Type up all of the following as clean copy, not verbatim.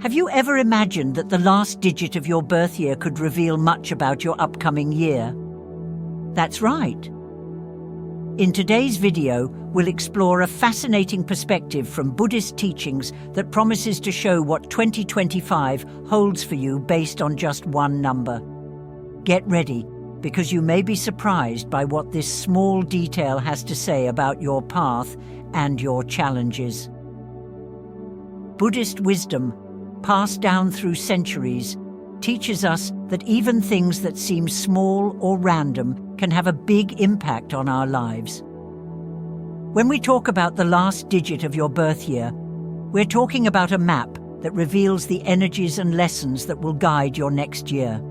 Have you ever imagined that the last digit of your birth year could reveal much about your upcoming year? That's right. In today's video, we'll explore a fascinating perspective from Buddhist teachings that promises to show what 2025 holds for you based on just one number. Get ready, because you may be surprised by what this small detail has to say about your path and your challenges. Buddhist wisdom, passed down through centuries, teaches us that even things that seem small or random can have a big impact on our lives. When we talk about the last digit of your birth year, we're talking about a map that reveals the energies and lessons that will guide your next year.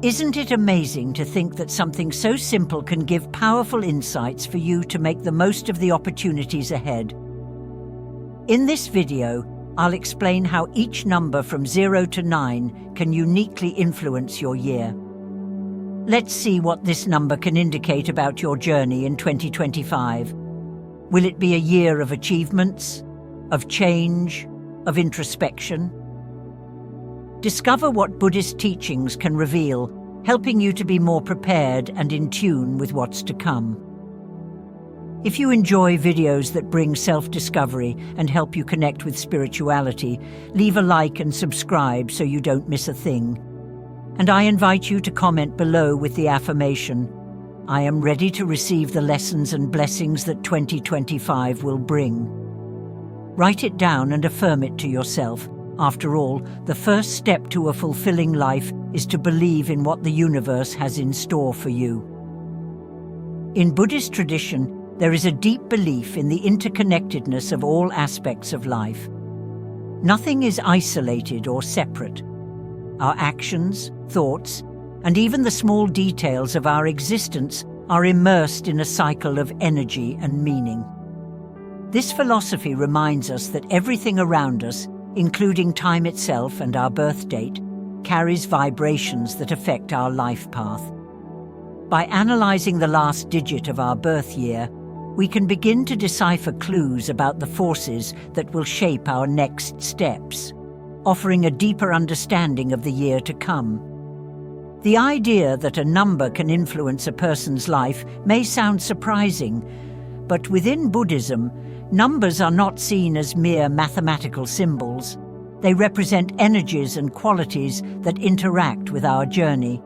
Isn't it amazing to think that something so simple can give powerful insights for you to make the most of the opportunities ahead? In this video, I'll explain how each number from 0 to 9 can uniquely influence your year. Let's see what this number can indicate about your journey in 2025. Will it be a year of achievements, of change, of introspection? Discover what Buddhist teachings can reveal, helping you to be more prepared and in tune with what's to come. If you enjoy videos that bring self-discovery and help you connect with spirituality, leave a like and subscribe so you don't miss a thing. And I invite you to comment below with the affirmation, "I am ready to receive the lessons and blessings that 2025 will bring." Write it down and affirm it to yourself. After all, the first step to a fulfilling life is to believe in what the universe has in store for you. In Buddhist tradition, there is a deep belief in the interconnectedness of all aspects of life. Nothing is isolated or separate. Our actions, thoughts, and even the small details of our existence are immersed in a cycle of energy and meaning. This philosophy reminds us that everything around us, including time itself and our birth date, carries vibrations that affect our life path. By analyzing the last digit of our birth year, we can begin to decipher clues about the forces that will shape our next steps, offering a deeper understanding of the year to come. The idea that a number can influence a person's life may sound surprising, but within Buddhism, numbers are not seen as mere mathematical symbols. They represent energies and qualities that interact with our journey.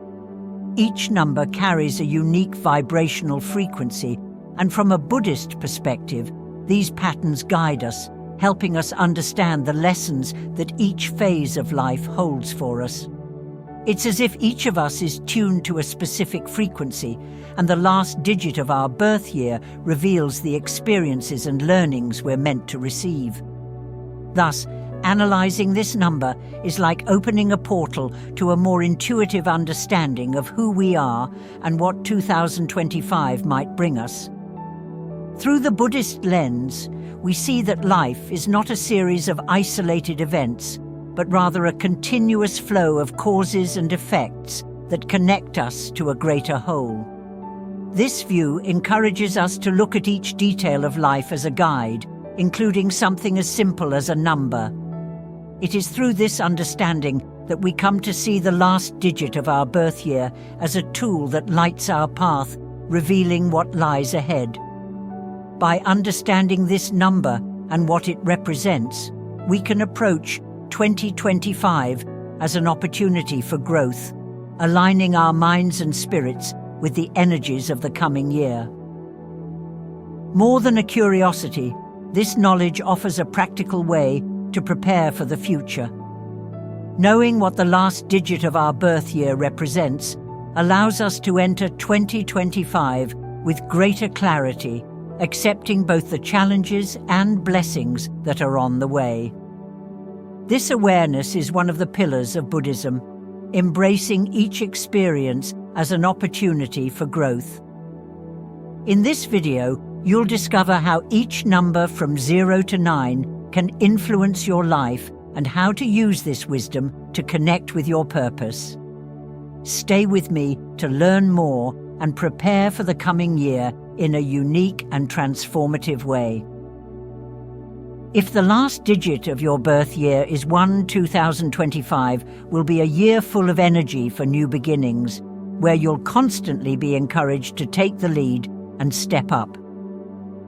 Each number carries a unique vibrational frequency, and from a Buddhist perspective, these patterns guide us, helping us understand the lessons that each phase of life holds for us. It's as if each of us is tuned to a specific frequency, and the last digit of our birth year reveals the experiences and learnings we're meant to receive. Thus, analyzing this number is like opening a portal to a more intuitive understanding of who we are and what 2025 might bring us. Through the Buddhist lens, we see that life is not a series of isolated events, but rather a continuous flow of causes and effects that connect us to a greater whole. This view encourages us to look at each detail of life as a guide, including something as simple as a number. It is through this understanding that we come to see the last digit of our birth year as a tool that lights our path, revealing what lies ahead. By understanding this number and what it represents, we can approach 2025 as an opportunity for growth, aligning our minds and spirits with the energies of the coming year. More than a curiosity, this knowledge offers a practical way to prepare for the future. Knowing what the last digit of our birth year represents allows us to enter 2025 with greater clarity, accepting both the challenges and blessings that are on the way. This awareness is one of the pillars of Buddhism, embracing each experience as an opportunity for growth. In this video, you'll discover how each number from 0 to 9 can influence your life and how to use this wisdom to connect with your purpose. Stay with me to learn more and prepare for the coming year in a unique and transformative way. If the last digit of your birth year is 2025 will be a year full of energy for new beginnings, where you'll constantly be encouraged to take the lead and step up.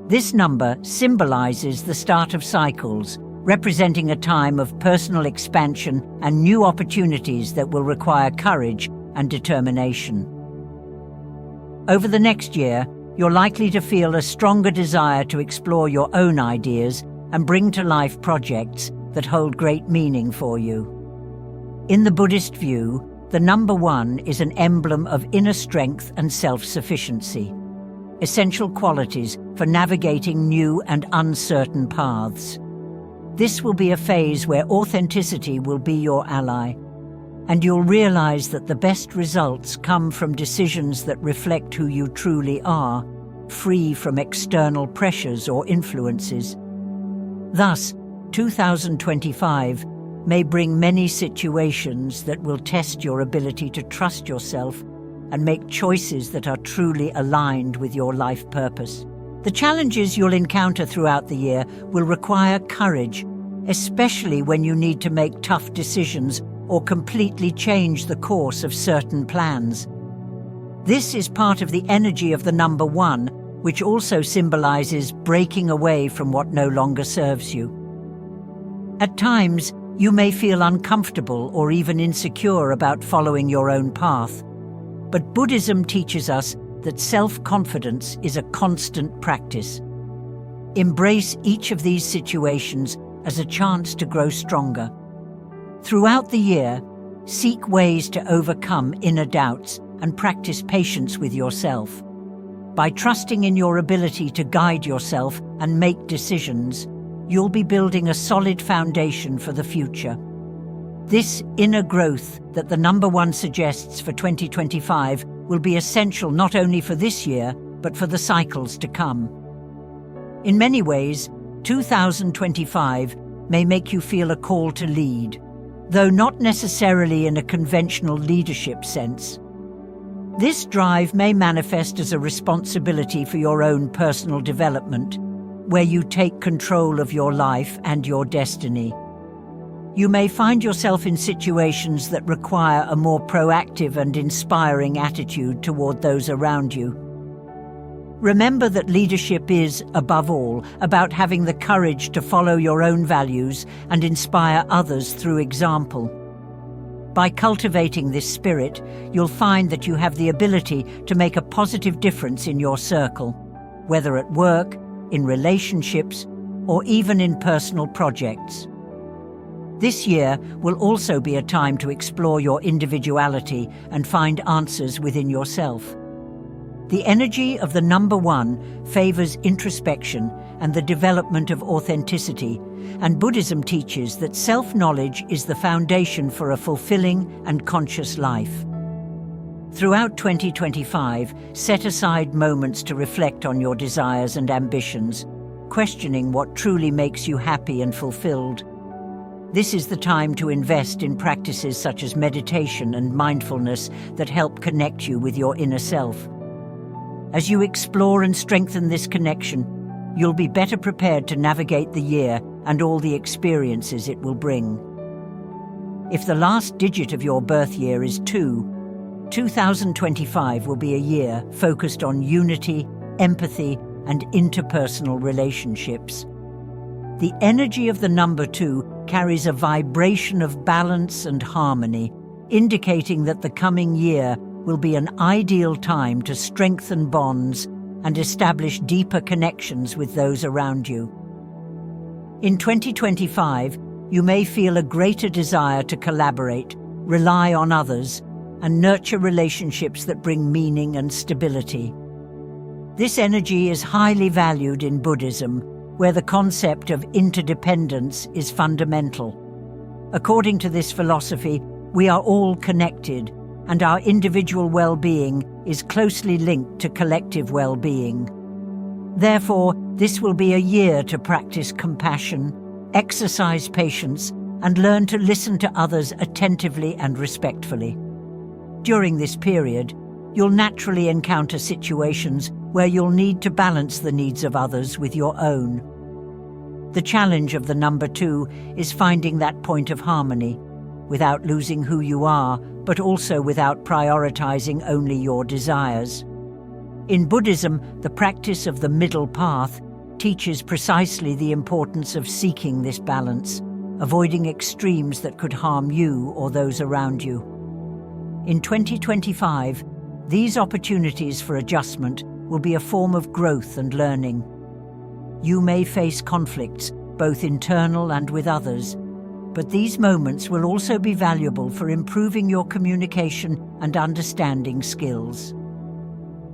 This number symbolizes the start of cycles, representing a time of personal expansion and new opportunities that will require courage and determination. Over the next year, you're likely to feel a stronger desire to explore your own ideas and bring to life projects that hold great meaning for you. In the Buddhist view, the number 1 is an emblem of inner strength and self-sufficiency, essential qualities for navigating new and uncertain paths. This will be a phase where authenticity will be your ally, and you'll realize that the best results come from decisions that reflect who you truly are, free from external pressures or influences. Thus, 2025 may bring many situations that will test your ability to trust yourself and make choices that are truly aligned with your life purpose. The challenges you'll encounter throughout the year will require courage, especially when you need to make tough decisions or completely change the course of certain plans. This is part of the energy of the number 1, which also symbolizes breaking away from what no longer serves you. At times, you may feel uncomfortable or even insecure about following your own path, but Buddhism teaches us that self-confidence is a constant practice. Embrace each of these situations as a chance to grow stronger. Throughout the year, seek ways to overcome inner doubts and practice patience with yourself. By trusting in your ability to guide yourself and make decisions, you'll be building a solid foundation for the future. This inner growth that the number 1 suggests for 2025 will be essential not only for this year, but for the cycles to come. In many ways, 2025 may make you feel a call to lead, though not necessarily in a conventional leadership sense. This drive may manifest as a responsibility for your own personal development, where you take control of your life and your destiny. You may find yourself in situations that require a more proactive and inspiring attitude toward those around you. Remember that leadership is, above all, about having the courage to follow your own values and inspire others through example. By cultivating this spirit, you'll find that you have the ability to make a positive difference in your circle, whether at work, in relationships, or even in personal projects. This year will also be a time to explore your individuality and find answers within yourself. The energy of the number 1 favors introspection and the development of authenticity, and Buddhism teaches that self-knowledge is the foundation for a fulfilling and conscious life. Throughout 2025, set aside moments to reflect on your desires and ambitions, questioning what truly makes you happy and fulfilled. This is the time to invest in practices such as meditation and mindfulness that help connect you with your inner self. As you explore and strengthen this connection, you'll be better prepared to navigate the year and all the experiences it will bring. If the last digit of your birth year is 2, 2025 will be a year focused on unity, empathy, and interpersonal relationships. The energy of the number 2 carries a vibration of balance and harmony, indicating that the coming year will be an ideal time to strengthen bonds and establish deeper connections with those around you. In 2025, you may feel a greater desire to collaborate, rely on others, and nurture relationships that bring meaning and stability. This energy is highly valued in Buddhism, where the concept of interdependence is fundamental. According to this philosophy, we are all connected, and our individual well-being is closely linked to collective well-being. Therefore, this will be a year to practice compassion, exercise patience, and learn to listen to others attentively and respectfully. During this period, you'll naturally encounter situations where you'll need to balance the needs of others with your own. The challenge of the number 2 is finding that point of harmony, without losing who you are, but also without prioritizing only your desires. In Buddhism, the practice of the middle path teaches precisely the importance of seeking this balance, avoiding extremes that could harm you or those around you. In 2025, these opportunities for adjustment will be a form of growth and learning. You may face conflicts, both internal and with others, but these moments will also be valuable for improving your communication and understanding skills.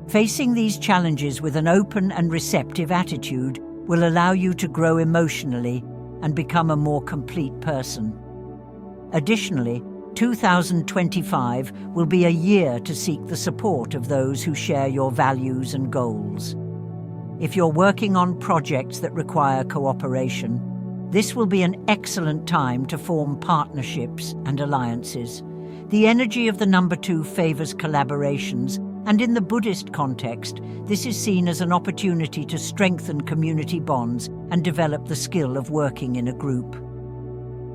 Facing these challenges with an open and receptive attitude will allow you to grow emotionally and become a more complete person. Additionally, 2025 will be a year to seek the support of those who share your values and goals. If you're working on projects that require cooperation, this will be an excellent time to form partnerships and alliances. The energy of the number 2 favors collaborations, and in the Buddhist context, this is seen as an opportunity to strengthen community bonds and develop the skill of working in a group.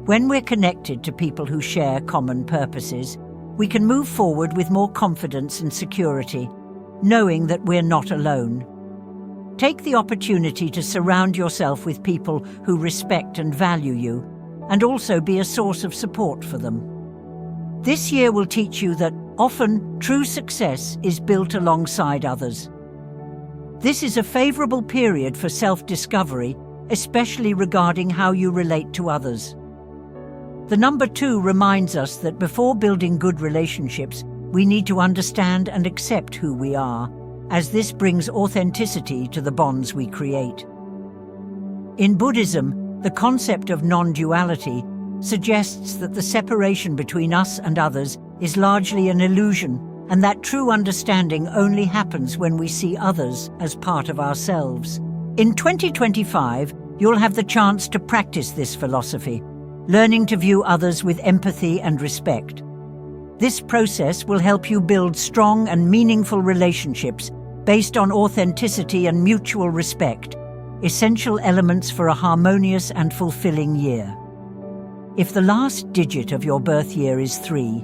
When we're connected to people who share common purposes, we can move forward with more confidence and security, knowing that we're not alone. Take the opportunity to surround yourself with people who respect and value you, and also be a source of support for them. This year will teach you that often true success is built alongside others. This is a favorable period for self-discovery, especially regarding how you relate to others. The number 2 reminds us that before building good relationships, we need to understand and accept who we are, as this brings authenticity to the bonds we create. In Buddhism, the concept of non-duality suggests that the separation between us and others is largely an illusion, and that true understanding only happens when we see others as part of ourselves. In 2025, you'll have the chance to practice this philosophy, learning to view others with empathy and respect. This process will help you build strong and meaningful relationships based on authenticity and mutual respect, essential elements for a harmonious and fulfilling year. If the last digit of your birth year is 3,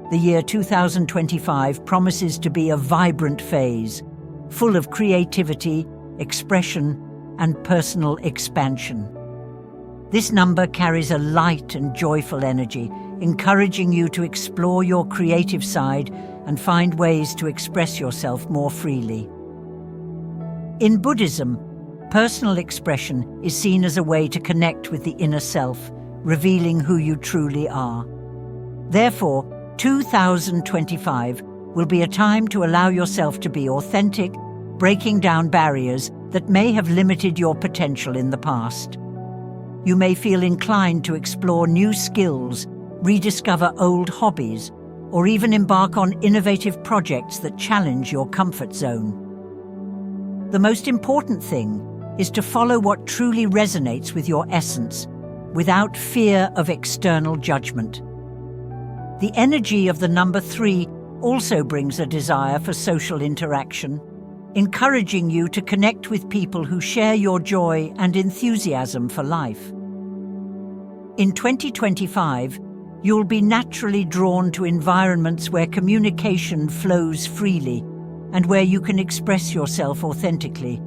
the year 2025 promises to be a vibrant phase, full of creativity, expression, and personal expansion. This number carries a light and joyful energy, encouraging you to explore your creative side and find ways to express yourself more freely. In Buddhism, personal expression is seen as a way to connect with the inner self, revealing who you truly are. Therefore, 2025 will be a time to allow yourself to be authentic, breaking down barriers that may have limited your potential in the past. You may feel inclined to explore new skills, rediscover old hobbies, or even embark on innovative projects that challenge your comfort zone. The most important thing is to follow what truly resonates with your essence, without fear of external judgment. The energy of the number 3 also brings a desire for social interaction, encouraging you to connect with people who share your joy and enthusiasm for life. In 2025, you'll be naturally drawn to environments where communication flows freely and where you can express yourself authentically.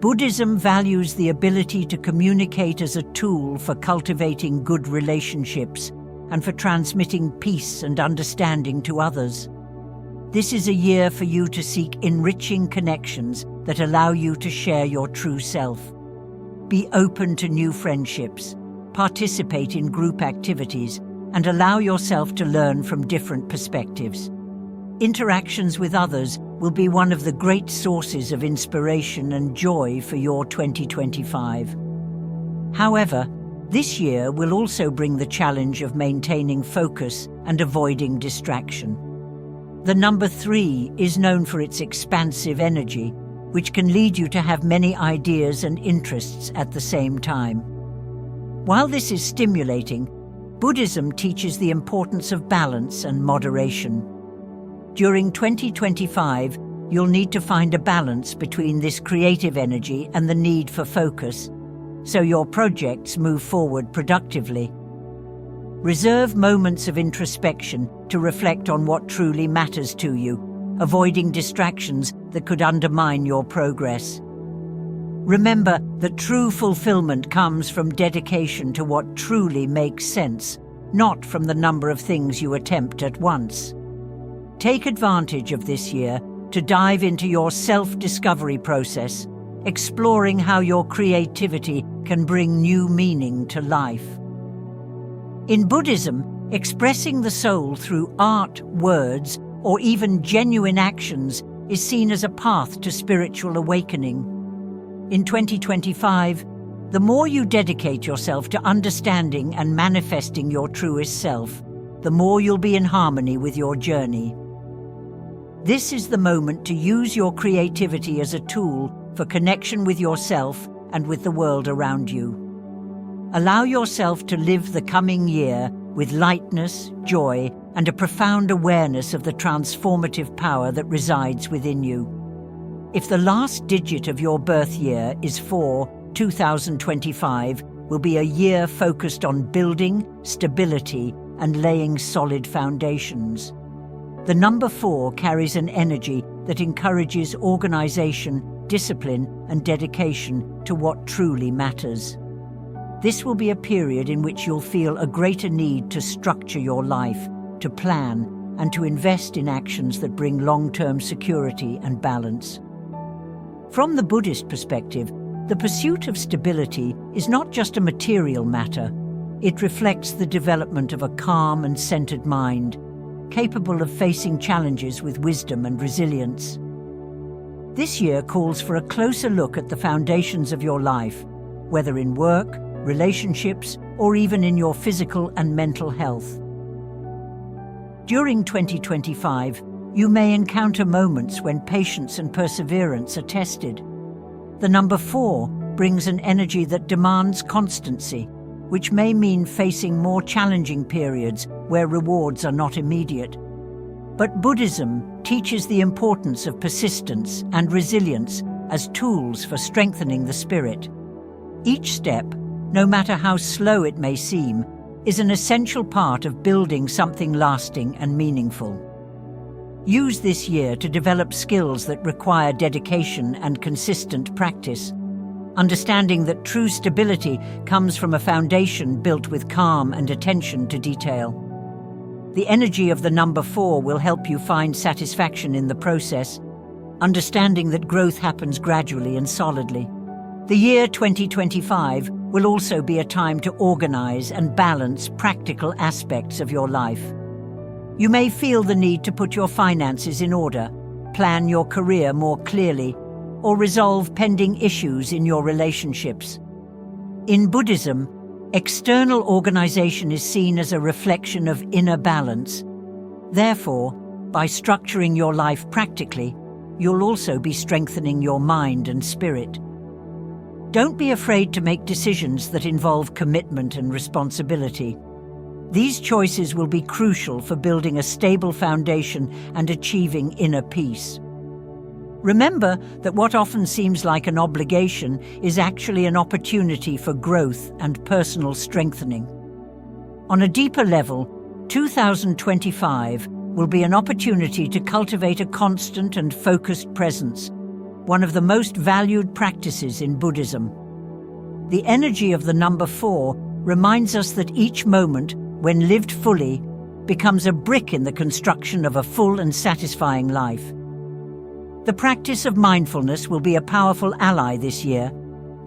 Buddhism values the ability to communicate as a tool for cultivating good relationships and for transmitting peace and understanding to others. This is a year for you to seek enriching connections that allow you to share your true self. Be open to new friendships, participate in group activities, and allow yourself to learn from different perspectives. Interactions with others will be one of the great sources of inspiration and joy for your 2025. However, this year will also bring the challenge of maintaining focus and avoiding distraction. The number 3 is known for its expansive energy, which can lead you to have many ideas and interests at the same time. While this is stimulating, Buddhism teaches the importance of balance and moderation. During 2025, you'll need to find a balance between this creative energy and the need for focus, so your projects move forward productively. Reserve moments of introspection to reflect on what truly matters to you, avoiding distractions that could undermine your progress. Remember that true fulfillment comes from dedication to what truly makes sense, not from the number of things you attempt at once. Take advantage of this year to dive into your self-discovery process, exploring how your creativity can bring new meaning to life. In Buddhism, expressing the soul through art, words, or even genuine actions is seen as a path to spiritual awakening. In 2025, the more you dedicate yourself to understanding and manifesting your truest self, the more you'll be in harmony with your journey. This is the moment to use your creativity as a tool for connection with yourself and with the world around you. Allow yourself to live the coming year with lightness, joy, and a profound awareness of the transformative power that resides within you. If the last digit of your birth year is 4, 2025 will be a year focused on building, stability, and laying solid foundations. The number 4 carries an energy that encourages organization, discipline, and dedication to what truly matters. This will be a period in which you'll feel a greater need to structure your life, to plan, and to invest in actions that bring long-term security and balance. From the Buddhist perspective, the pursuit of stability is not just a material matter. It reflects the development of a calm and centered mind, capable of facing challenges with wisdom and resilience. This year calls for a closer look at the foundations of your life, whether in work, relationships, or even in your physical and mental health. During 2025, you may encounter moments when patience and perseverance are tested. The number 4 brings an energy that demands constancy, which may mean facing more challenging periods where rewards are not immediate. But Buddhism teaches the importance of persistence and resilience as tools for strengthening the spirit. Each step, no matter how slow it may seem, is an essential part of building something lasting and meaningful. Use this year to develop skills that require dedication and consistent practice, understanding that true stability comes from a foundation built with calm and attention to detail. The energy of the number 4 will help you find satisfaction in the process, understanding that growth happens gradually and solidly. The year 2025 will also be a time to organize and balance practical aspects of your life. You may feel the need to put your finances in order, plan your career more clearly, or resolve pending issues in your relationships. In Buddhism, external organization is seen as a reflection of inner balance. Therefore, by structuring your life practically, you'll also be strengthening your mind and spirit. Don't be afraid to make decisions that involve commitment and responsibility. These choices will be crucial for building a stable foundation and achieving inner peace. Remember that what often seems like an obligation is actually an opportunity for growth and personal strengthening. On a deeper level, 2025 will be an opportunity to cultivate a constant and focused presence, one of the most valued practices in Buddhism. The energy of the number 4 reminds us that each moment, when lived fully, becomes a brick in the construction of a full and satisfying life. The practice of mindfulness will be a powerful ally this year,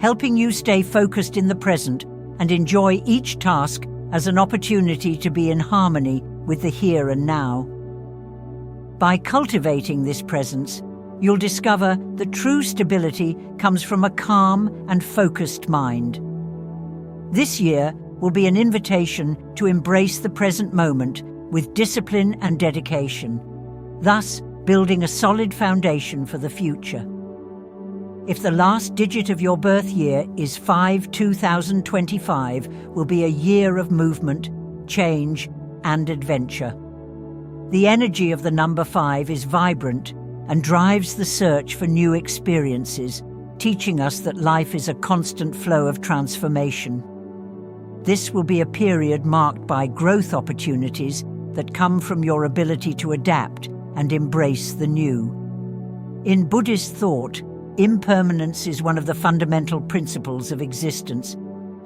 helping you stay focused in the present and enjoy each task as an opportunity to be in harmony with the here and now. By cultivating this presence, you'll discover that true stability comes from a calm and focused mind. This year will be an invitation to embrace the present moment with discipline and dedication, thus building a solid foundation for the future. If the last digit of your birth year is 5, 2025 will be a year of movement, change, and adventure. The energy of the number 5 is vibrant and drives the search for new experiences, teaching us that life is a constant flow of transformation. This will be a period marked by growth opportunities that come from your ability to adapt and embrace the new. In Buddhist thought, impermanence is one of the fundamental principles of existence,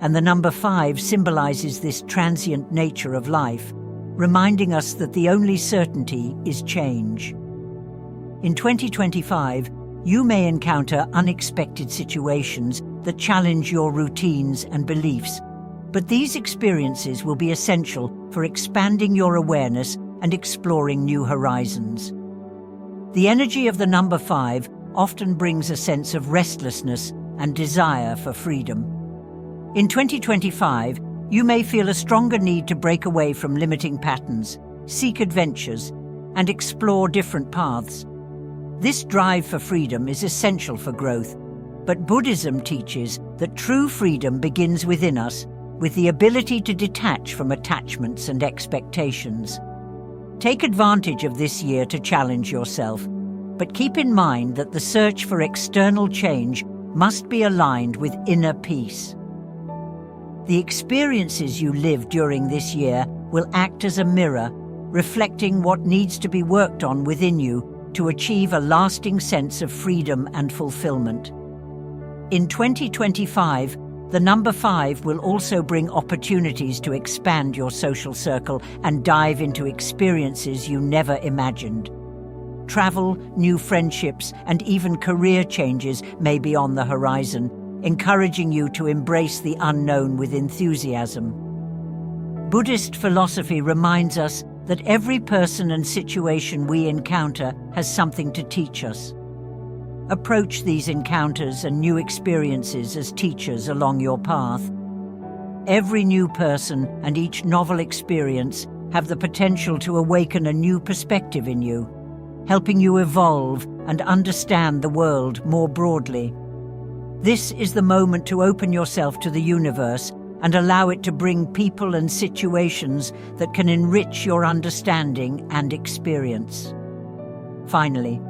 and the number 5 symbolizes this transient nature of life, reminding us that the only certainty is change. In 2025, you may encounter unexpected situations that challenge your routines and beliefs, but these experiences will be essential for expanding your awareness and exploring new horizons. The energy of the number 5 often brings a sense of restlessness and desire for freedom. In 2025, you may feel a stronger need to break away from limiting patterns, seek adventures, and explore different paths. This drive for freedom is essential for growth, but Buddhism teaches that true freedom begins within us, with the ability to detach from attachments and expectations. Take advantage of this year to challenge yourself, but keep in mind that the search for external change must be aligned with inner peace. The experiences you live during this year will act as a mirror, reflecting what needs to be worked on within you to achieve a lasting sense of freedom and fulfillment. In 2025, the number 5 will also bring opportunities to expand your social circle and dive into experiences you never imagined. Travel, new friendships, and even career changes may be on the horizon, encouraging you to embrace the unknown with enthusiasm. Buddhist philosophy reminds us that every person and situation we encounter has something to teach us. Approach these encounters and new experiences as teachers along your path. Every new person and each novel experience have the potential to awaken a new perspective in you, helping you evolve and understand the world more broadly. This is the moment to open yourself to the universe and allow it to bring people and situations that can enrich your understanding and experience. Finally,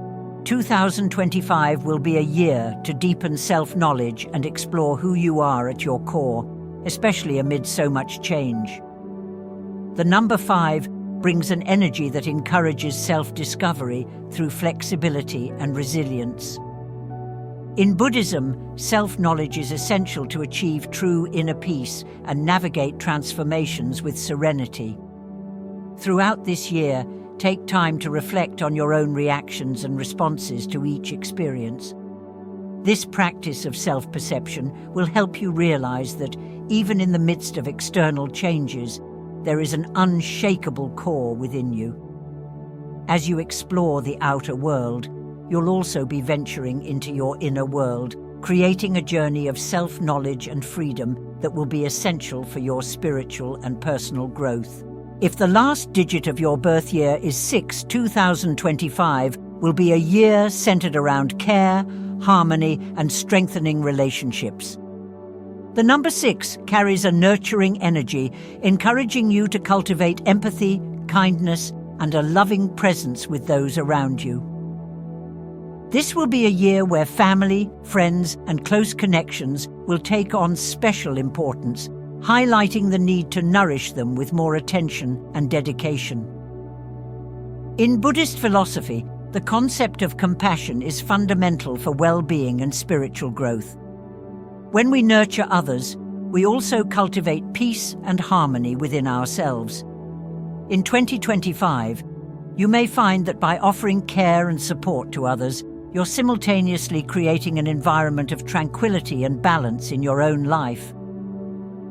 2025 will be a year to deepen self-knowledge and explore who you are at your core, especially amid so much change. The number 5 brings an energy that encourages self-discovery through flexibility and resilience. In Buddhism, self-knowledge is essential to achieve true inner peace and navigate transformations with serenity. Throughout this year, take time to reflect on your own reactions and responses to each experience. This practice of self-perception will help you realize that, even in the midst of external changes, there is an unshakable core within you. As you explore the outer world, you'll also be venturing into your inner world, creating a journey of self-knowledge and freedom that will be essential for your spiritual and personal growth. If the last digit of your birth year is 6, 2025 will be a year centered around care, harmony, and strengthening relationships. The number 6 carries a nurturing energy, encouraging you to cultivate empathy, kindness, and a loving presence with those around you. This will be a year where family, friends, and close connections will take on special importance, highlighting the need to nourish them with more attention and dedication. In Buddhist philosophy, the concept of compassion is fundamental for well-being and spiritual growth. When we nurture others, we also cultivate peace and harmony within ourselves. In 2025, you may find that by offering care and support to others, you're simultaneously creating an environment of tranquility and balance in your own life.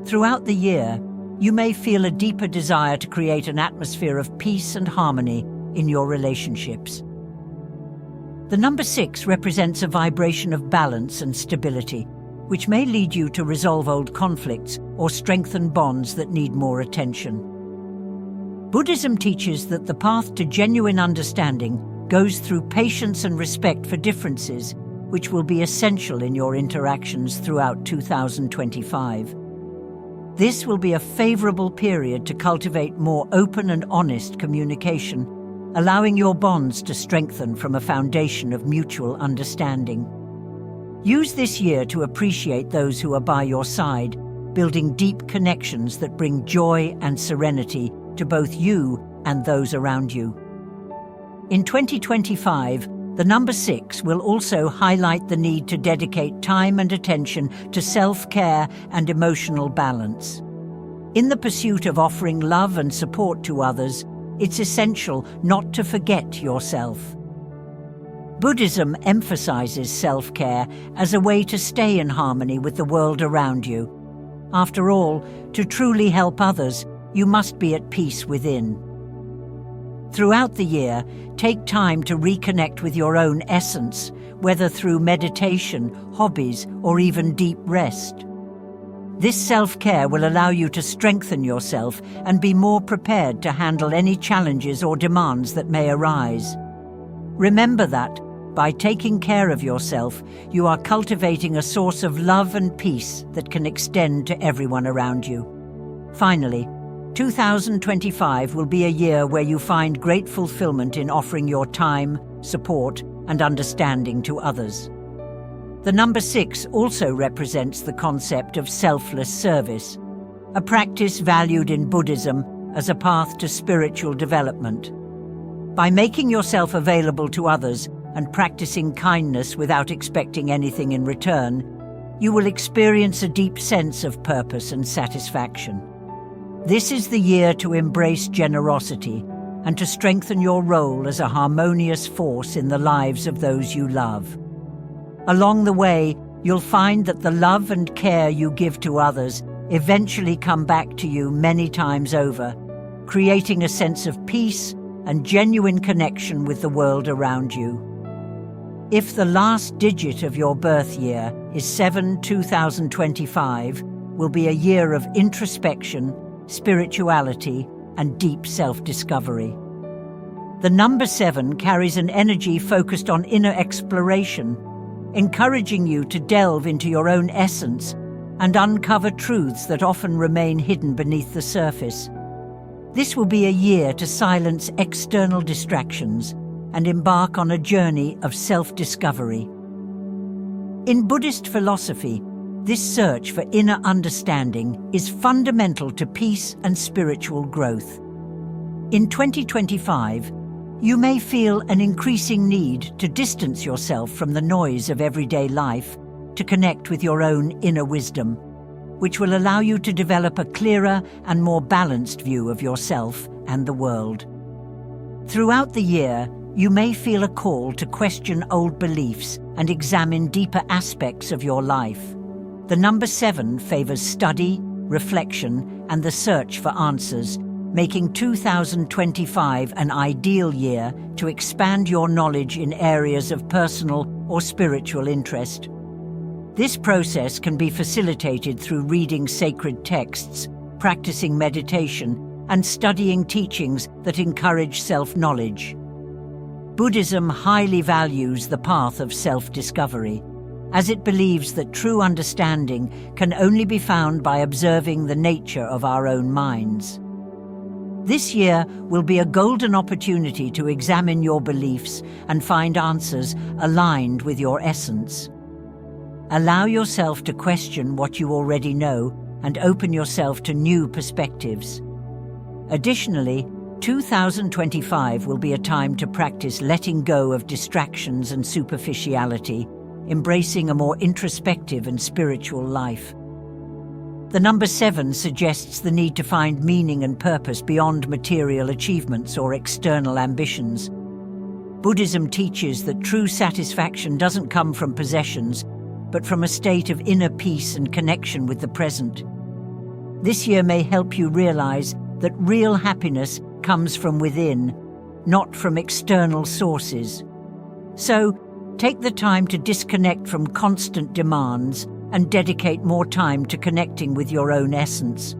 Throughout the year, you may feel a deeper desire to create an atmosphere of peace and harmony in your relationships. The number 6 represents a vibration of balance and stability, which may lead you to resolve old conflicts or strengthen bonds that need more attention. Buddhism teaches that the path to genuine understanding goes through patience and respect for differences, which will be essential in your interactions throughout 2025. This will be a favorable period to cultivate more open and honest communication, allowing your bonds to strengthen from a foundation of mutual understanding. Use this year to appreciate those who are by your side, building deep connections that bring joy and serenity to both you and those around you. In 2025, the number 6 will also highlight the need to dedicate time and attention to self-care and emotional balance. In the pursuit of offering love and support to others, it's essential not to forget yourself. Buddhism emphasizes self-care as a way to stay in harmony with the world around you. After all, to truly help others, you must be at peace within. Throughout the year, take time to reconnect with your own essence, whether through meditation, hobbies, or even deep rest. This self-care will allow you to strengthen yourself and be more prepared to handle any challenges or demands that may arise. Remember that, by taking care of yourself, you are cultivating a source of love and peace that can extend to everyone around you. Finally, 2025 will be a year where you find great fulfillment in offering your time, support, and understanding to others. The number 6 also represents the concept of selfless service, a practice valued in Buddhism as a path to spiritual development. By making yourself available to others and practicing kindness without expecting anything in return, you will experience a deep sense of purpose and satisfaction. This is the year to embrace generosity and to strengthen your role as a harmonious force in the lives of those you love. Along the way, you'll find that the love and care you give to others eventually come back to you many times over, creating a sense of peace and genuine connection with the world around you. If the last digit of your birth year is 7/2025, will be a year of introspection, spirituality, and deep self-discovery. The number 7 carries an energy focused on inner exploration, encouraging you to delve into your own essence and uncover truths that often remain hidden beneath the surface. This will be a year to silence external distractions and embark on a journey of self-discovery. In Buddhist philosophy, this search for inner understanding is fundamental to peace and spiritual growth. In 2025, you may feel an increasing need to distance yourself from the noise of everyday life to connect with your own inner wisdom, which will allow you to develop a clearer and more balanced view of yourself and the world. Throughout the year, you may feel a call to question old beliefs and examine deeper aspects of your life. The number 7 favors study, reflection, and the search for answers, making 2025 an ideal year to expand your knowledge in areas of personal or spiritual interest. This process can be facilitated through reading sacred texts, practicing meditation, and studying teachings that encourage self-knowledge. Buddhism highly values the path of self-discovery, as it believes that true understanding can only be found by observing the nature of our own minds. This year will be a golden opportunity to examine your beliefs and find answers aligned with your essence. Allow yourself to question what you already know and open yourself to new perspectives. Additionally, 2025 will be a time to practice letting go of distractions and superficiality, embracing a more introspective and spiritual life. The number 7 suggests the need to find meaning and purpose beyond material achievements or external ambitions. Buddhism teaches that true satisfaction doesn't come from possessions, but from a state of inner peace and connection with the present. This year may help you realize that real happiness comes from within, not from external sources. So, take the time to disconnect from constant demands and dedicate more time to connecting with your own essence.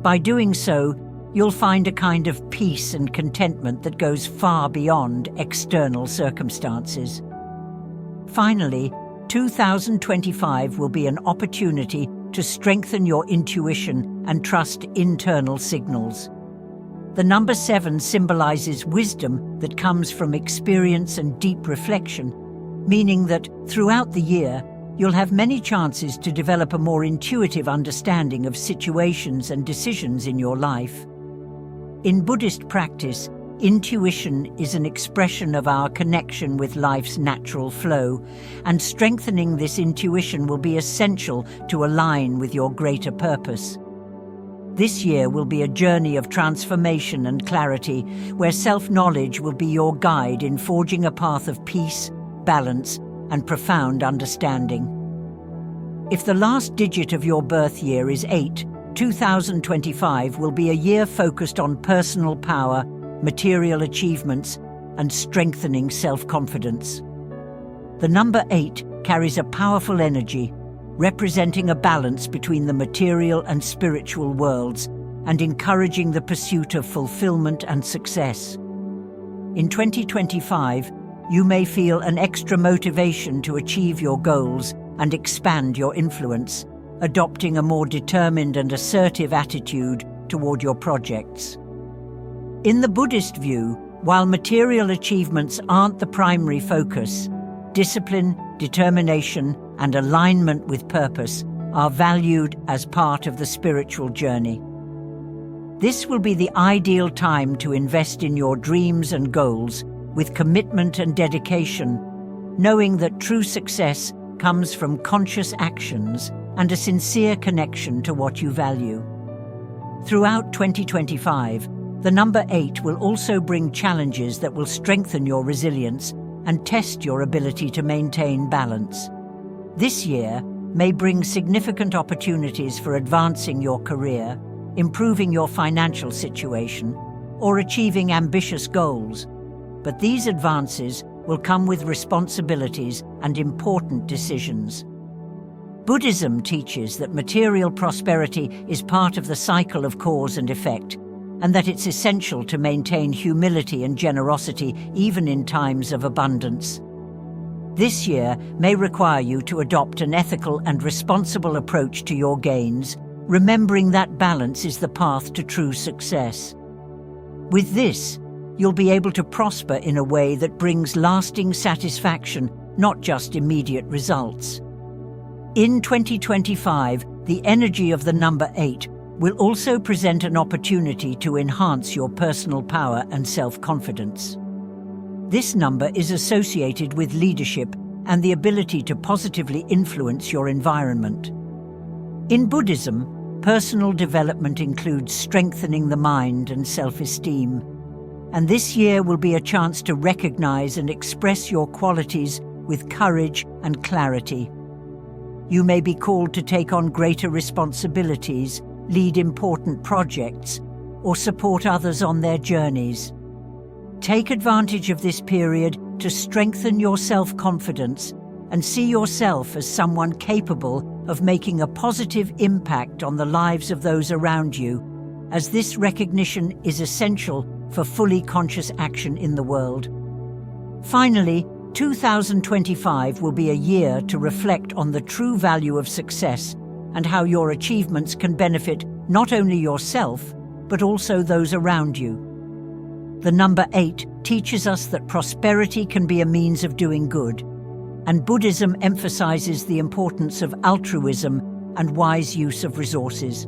By doing so, you'll find a kind of peace and contentment that goes far beyond external circumstances. Finally, 2025 will be an opportunity to strengthen your intuition and trust internal signals. The number 7 symbolizes wisdom that comes from experience and deep reflection, meaning that throughout the year, you'll have many chances to develop a more intuitive understanding of situations and decisions in your life. In Buddhist practice, intuition is an expression of our connection with life's natural flow, and strengthening this intuition will be essential to align with your greater purpose. This year will be a journey of transformation and clarity, where self-knowledge will be your guide in forging a path of peace, balance, and profound understanding. If the last digit of your birth year is 8, 2025 will be a year focused on personal power, material achievements, and strengthening self-confidence. The number 8 carries a powerful energy, representing a balance between the material and spiritual worlds and encouraging the pursuit of fulfillment and success. In 2025, you may feel an extra motivation to achieve your goals and expand your influence, adopting a more determined and assertive attitude toward your projects. In the Buddhist view, while material achievements aren't the primary focus, discipline, determination, and alignment with purpose are valued as part of the spiritual journey. This will be the ideal time to invest in your dreams and goals with commitment and dedication, knowing that true success comes from conscious actions and a sincere connection to what you value. Throughout 2025, the number 8 will also bring challenges that will strengthen your resilience and test your ability to maintain balance. This year may bring significant opportunities for advancing your career, improving your financial situation, or achieving ambitious goals. But these advances will come with responsibilities and important decisions. Buddhism teaches that material prosperity is part of the cycle of cause and effect, and that it's essential to maintain humility and generosity even in times of abundance. This year may require you to adopt an ethical and responsible approach to your gains, remembering that balance is the path to true success. With this, you'll be able to prosper in a way that brings lasting satisfaction, not just immediate results. In 2025, the energy of the number 8 will also present an opportunity to enhance your personal power and self-confidence. This number is associated with leadership and the ability to positively influence your environment. In Buddhism, personal development includes strengthening the mind and self-esteem, and this year will be a chance to recognize and express your qualities with courage and clarity. You may be called to take on greater responsibilities, lead important projects, or support others on their journeys. Take advantage of this period to strengthen your self-confidence and see yourself as someone capable of making a positive impact on the lives of those around you, as this recognition is essential for fully conscious action in the world. Finally, 2025 will be a year to reflect on the true value of success and how your achievements can benefit not only yourself, but also those around you. The number 8 teaches us that prosperity can be a means of doing good, and Buddhism emphasizes the importance of altruism and wise use of resources.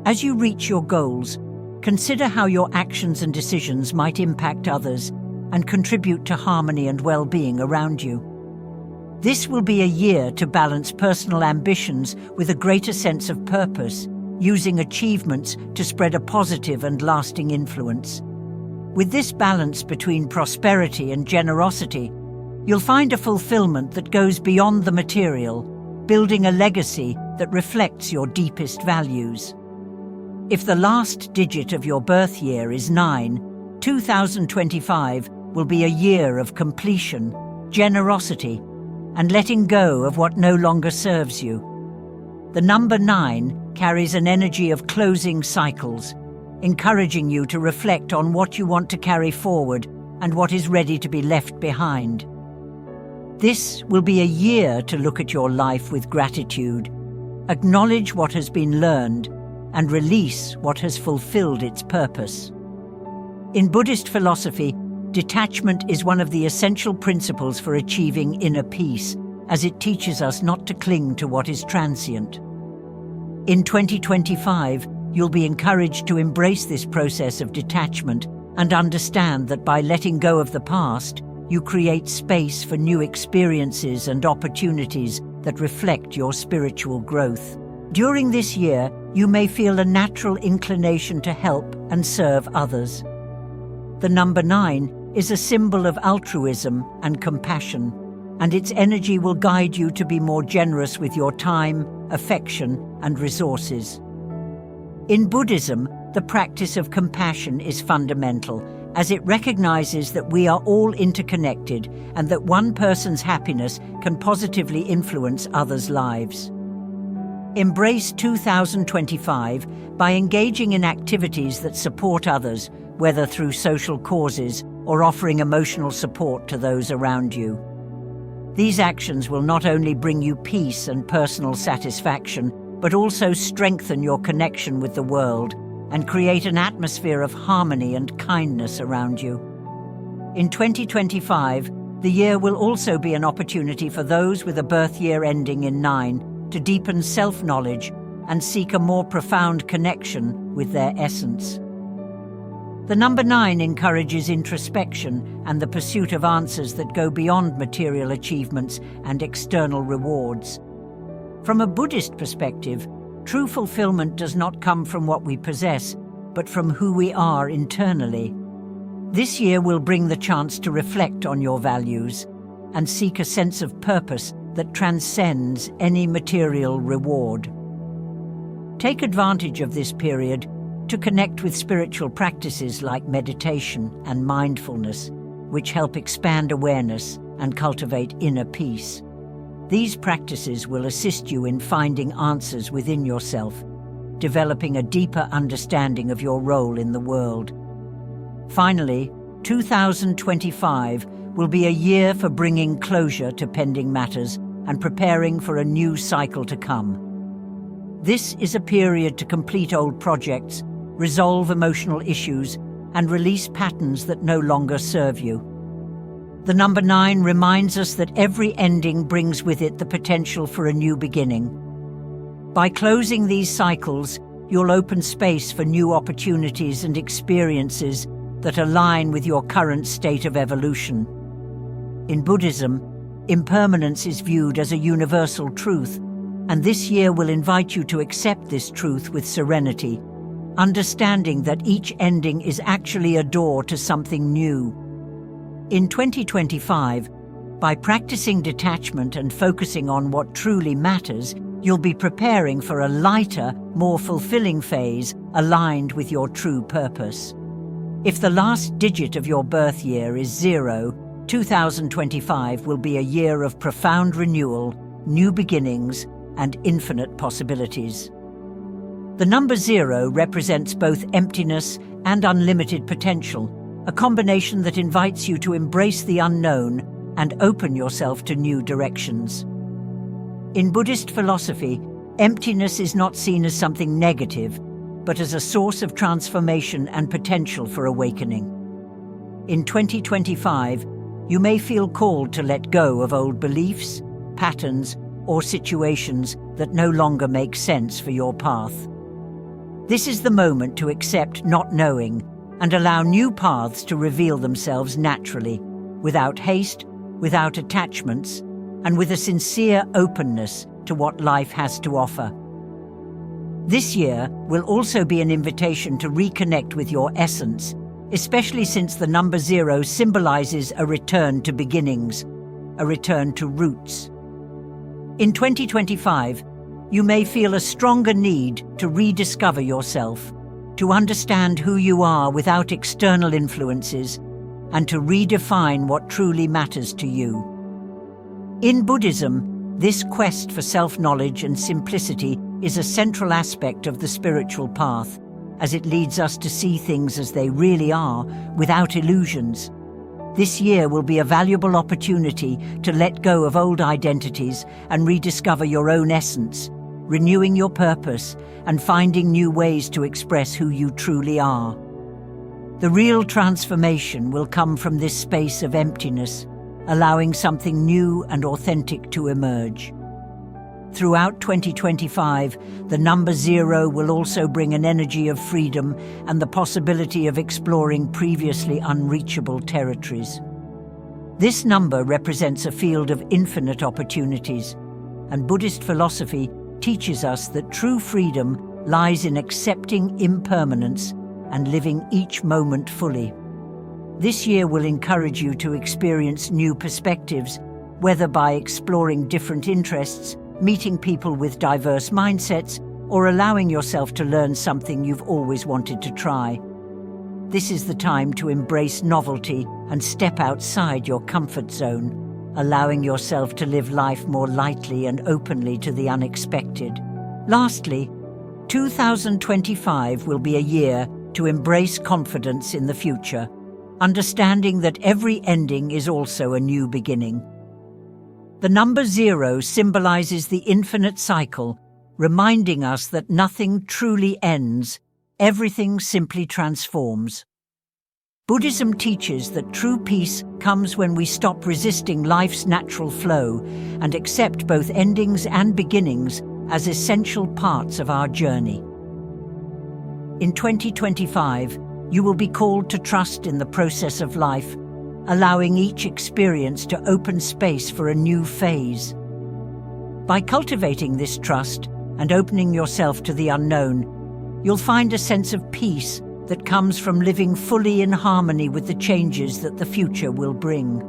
As you reach your goals, consider how your actions and decisions might impact others and contribute to harmony and well-being around you. This will be a year to balance personal ambitions with a greater sense of purpose, using achievements to spread a positive and lasting influence. With this balance between prosperity and generosity, you'll find a fulfillment that goes beyond the material, building a legacy that reflects your deepest values. If the last digit of your birth year is 9, 2025 will be a year of completion, generosity, and letting go of what no longer serves you. The number 9 carries an energy of closing cycles, encouraging you to reflect on what you want to carry forward and what is ready to be left behind. This will be a year to look at your life with gratitude, acknowledge what has been learned, and release what has fulfilled its purpose. In Buddhist philosophy, Detachment is one of the essential principles for achieving inner peace, as it teaches us not to cling to what is transient. In 2025, you'll be encouraged to embrace this process of detachment and understand that by letting go of the past, you create space for new experiences and opportunities that reflect your spiritual growth. During this year, you may feel a natural inclination to help and serve others. The number 9 is a symbol of altruism and compassion, and its energy will guide you to be more generous with your time, affection, and resources. In Buddhism, the practice of compassion is fundamental, as it recognizes that we are all interconnected and that one person's happiness can positively influence others' lives. Embrace 2025 by engaging in activities that support others, whether through social causes or offering emotional support to those around you. These actions will not only bring you peace and personal satisfaction, but also strengthen your connection with the world and create an atmosphere of harmony and kindness around you. In 2025, the year will also be an opportunity for those with a birth year ending in 9 to deepen self-knowledge and seek a more profound connection with their essence. The number 9 encourages introspection and the pursuit of answers that go beyond material achievements and external rewards. From a Buddhist perspective, true fulfillment does not come from what we possess, but from who we are internally. This year will bring the chance to reflect on your values and seek a sense of purpose that transcends any material reward. Take advantage of this period to connect with spiritual practices like meditation and mindfulness, which help expand awareness and cultivate inner peace. These practices will assist you in finding answers within yourself, developing a deeper understanding of your role in the world. Finally, 2025 will be a year for bringing closure to pending matters and preparing for a new cycle to come. This is a period to complete old projects, resolve emotional issues, and release patterns that no longer serve you. The number 9 reminds us that every ending brings with it the potential for a new beginning. By closing these cycles, you'll open space for new opportunities and experiences that align with your current state of evolution. In Buddhism, impermanence is viewed as a universal truth, and this year will invite you to accept this truth with serenity, understanding that each ending is actually a door to something new. In 2025, by practicing detachment and focusing on what truly matters, you'll be preparing for a lighter, more fulfilling phase aligned with your true purpose. If the last digit of your birth year is 0, 2025 will be a year of profound renewal, new beginnings, and infinite possibilities. The number 0 represents both emptiness and unlimited potential, a combination that invites you to embrace the unknown and open yourself to new directions. In Buddhist philosophy, emptiness is not seen as something negative, but as a source of transformation and potential for awakening. In 2025, you may feel called to let go of old beliefs, patterns, or situations that no longer make sense for your path. This is the moment to accept not knowing and allow new paths to reveal themselves naturally, without haste, without attachments, and with a sincere openness to what life has to offer. This year will also be an invitation to reconnect with your essence, especially since the number 0 symbolizes a return to beginnings, a return to roots. In 2025, you may feel a stronger need to rediscover yourself, to understand who you are without external influences, and to redefine what truly matters to you. In Buddhism, this quest for self-knowledge and simplicity is a central aspect of the spiritual path, as it leads us to see things as they really are, without illusions. This year will be a valuable opportunity to let go of old identities and rediscover your own essence, renewing your purpose and finding new ways to express who you truly are. The real transformation will come from this space of emptiness, allowing something new and authentic to emerge. Throughout 2025, the number 0 will also bring an energy of freedom and the possibility of exploring previously unreachable territories. This number represents a field of infinite opportunities, and Buddhist philosophy teaches us that true freedom lies in accepting impermanence and living each moment fully. This year will encourage you to experience new perspectives, whether by exploring different interests, meeting people with diverse mindsets, or allowing yourself to learn something you've always wanted to try. This is the time to embrace novelty and step outside your comfort zone, allowing yourself to live life more lightly and openly to the unexpected. Lastly, 2025 will be a year to embrace confidence in the future, understanding that every ending is also a new beginning. The number 0 symbolizes the infinite cycle, reminding us that nothing truly ends, everything simply transforms. Buddhism teaches that true peace comes when we stop resisting life's natural flow and accept both endings and beginnings as essential parts of our journey. In 2025, you will be called to trust in the process of life, allowing each experience to open space for a new phase. By cultivating this trust and opening yourself to the unknown, you'll find a sense of peace that comes from living fully in harmony with the changes that the future will bring.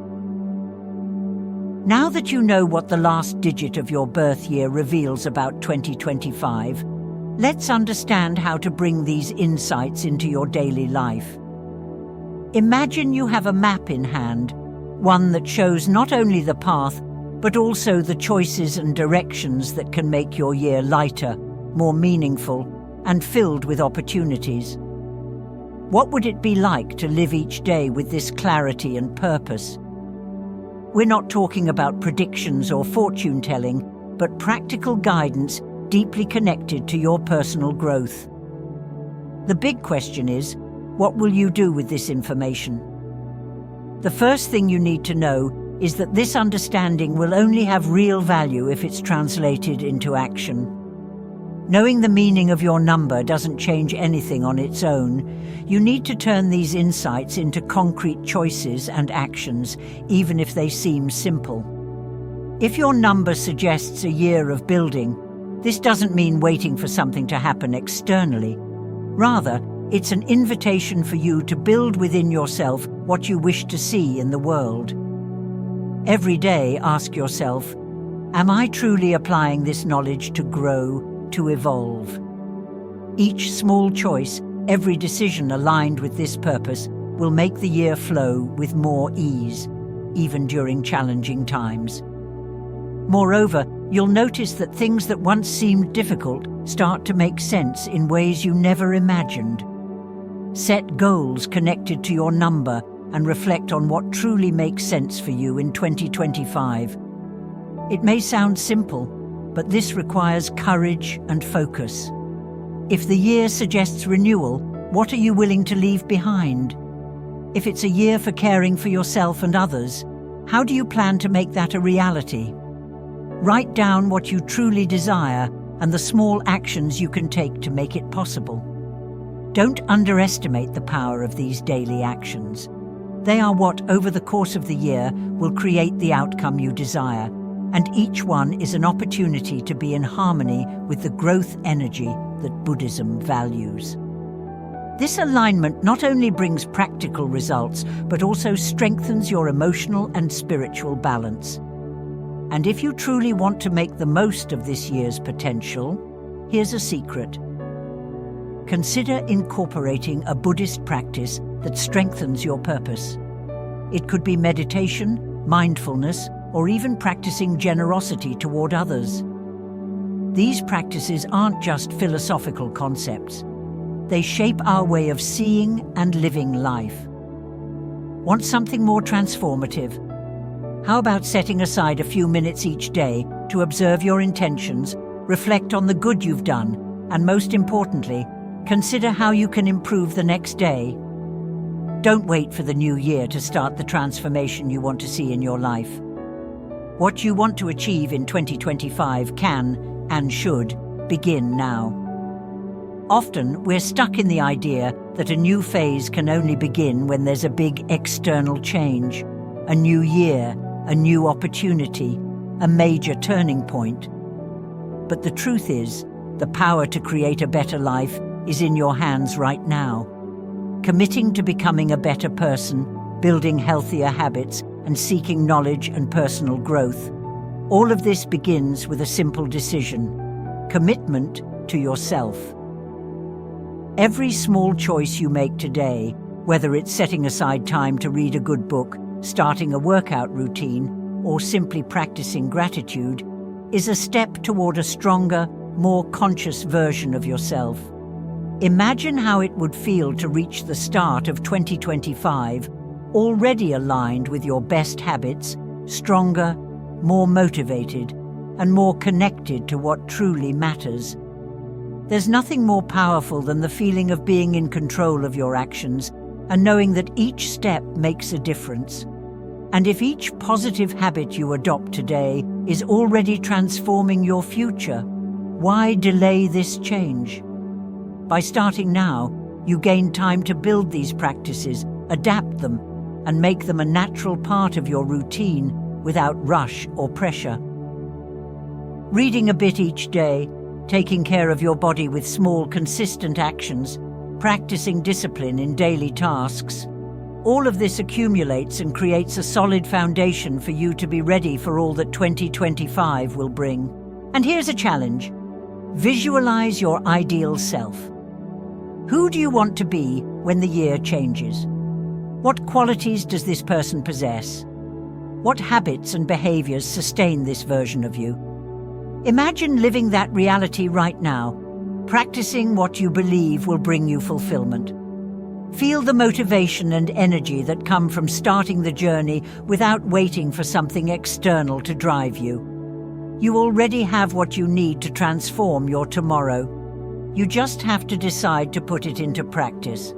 Now that you know what the last digit of your birth year reveals about 2025, let's understand how to bring these insights into your daily life. Imagine you have a map in hand, one that shows not only the path, but also the choices and directions that can make your year lighter, more meaningful, and filled with opportunities. What would it be like to live each day with this clarity and purpose? We're not talking about predictions or fortune-telling, but practical guidance deeply connected to your personal growth. The big question is, what will you do with this information? The first thing you need to know is that this understanding will only have real value if it's translated into action. Knowing the meaning of your number doesn't change anything on its own. You need to turn these insights into concrete choices and actions, even if they seem simple. If your number suggests a year of building, this doesn't mean waiting for something to happen externally. Rather, it's an invitation for you to build within yourself what you wish to see in the world. Every day, ask yourself, am I truly applying this knowledge to grow, to evolve? Each small choice, every decision aligned with this purpose, will make the year flow with more ease, even during challenging times. Moreover, you'll notice that things that once seemed difficult start to make sense in ways you never imagined. Set goals connected to your number and reflect on what truly makes sense for you in 2025. It may sound simple, but this requires courage and focus. If the year suggests renewal, what are you willing to leave behind? If it's a year for caring for yourself and others, how do you plan to make that a reality? Write down what you truly desire and the small actions you can take to make it possible. Don't underestimate the power of these daily actions. They are what, over the course of the year, will create the outcome you desire, and each one is an opportunity to be in harmony with the growth energy that Buddhism values. This alignment not only brings practical results, but also strengthens your emotional and spiritual balance. And if you truly want to make the most of this year's potential, here's a secret. Consider incorporating a Buddhist practice that strengthens your purpose. It could be meditation, mindfulness, or even practicing generosity toward others. These practices aren't just philosophical concepts. They shape our way of seeing and living life. Want something more transformative? How about setting aside a few minutes each day to observe your intentions, reflect on the good you've done, and most importantly, consider how you can improve the next day? Don't wait for the new year to start the transformation you want to see in your life. What you want to achieve in 2025 can and should begin now. Often, we're stuck in the idea that a new phase can only begin when there's a big external change, a new year, a new opportunity, a major turning point. But the truth is, the power to create a better life is in your hands right now. Committing to becoming a better person, building healthier habits, and seeking knowledge and personal growth. All of this begins with a simple decision: commitment to yourself. Every small choice you make today, whether it's setting aside time to read a good book, starting a workout routine, or simply practicing gratitude, is a step toward a stronger, more conscious version of yourself. Imagine how it would feel to reach the start of 2025 already aligned with your best habits, stronger, more motivated, and more connected to what truly matters. There's nothing more powerful than the feeling of being in control of your actions and knowing that each step makes a difference. And if each positive habit you adopt today is already transforming your future, why delay this change? By starting now, you gain time to build these practices, adapt them, and make them a natural part of your routine without rush or pressure. Reading a bit each day, taking care of your body with small, consistent actions, practicing discipline in daily tasks, all of this accumulates and creates a solid foundation for you to be ready for all that 2025 will bring. And here's a challenge. Visualize your ideal self. Who do you want to be when the year changes? What qualities does this person possess? What habits and behaviors sustain this version of you? Imagine living that reality right now, practicing what you believe will bring you fulfillment. Feel the motivation and energy that come from starting the journey without waiting for something external to drive you. You already have what you need to transform your tomorrow. You just have to decide to put it into practice.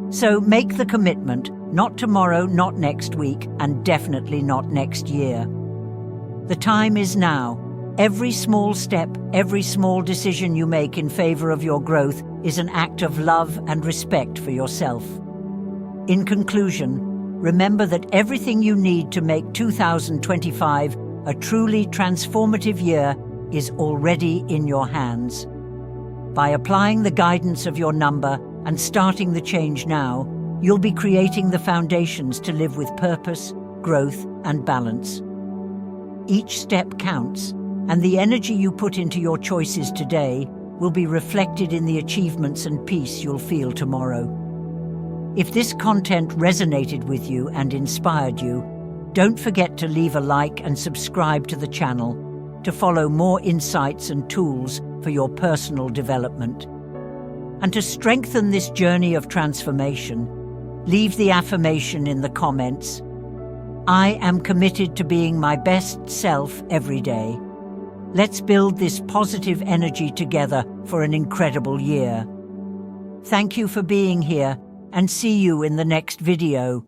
So make the commitment, not tomorrow, not next week, and definitely not next year. The time is now. Every small step, every small decision you make in favor of your growth is an act of love and respect for yourself. In conclusion, remember that everything you need to make 2025 a truly transformative year is already in your hands. By applying the guidance of your number and starting the change now, you'll be creating the foundations to live with purpose, growth, and balance. Each step counts, and the energy you put into your choices today will be reflected in the achievements and peace you'll feel tomorrow. If this content resonated with you and inspired you, don't forget to leave a like and subscribe to the channel to follow more insights and tools for your personal development. And to strengthen this journey of transformation, leave the affirmation in the comments: I am committed to being my best self every day. Let's build this positive energy together for an incredible year. Thank you for being here, and see you in the next video.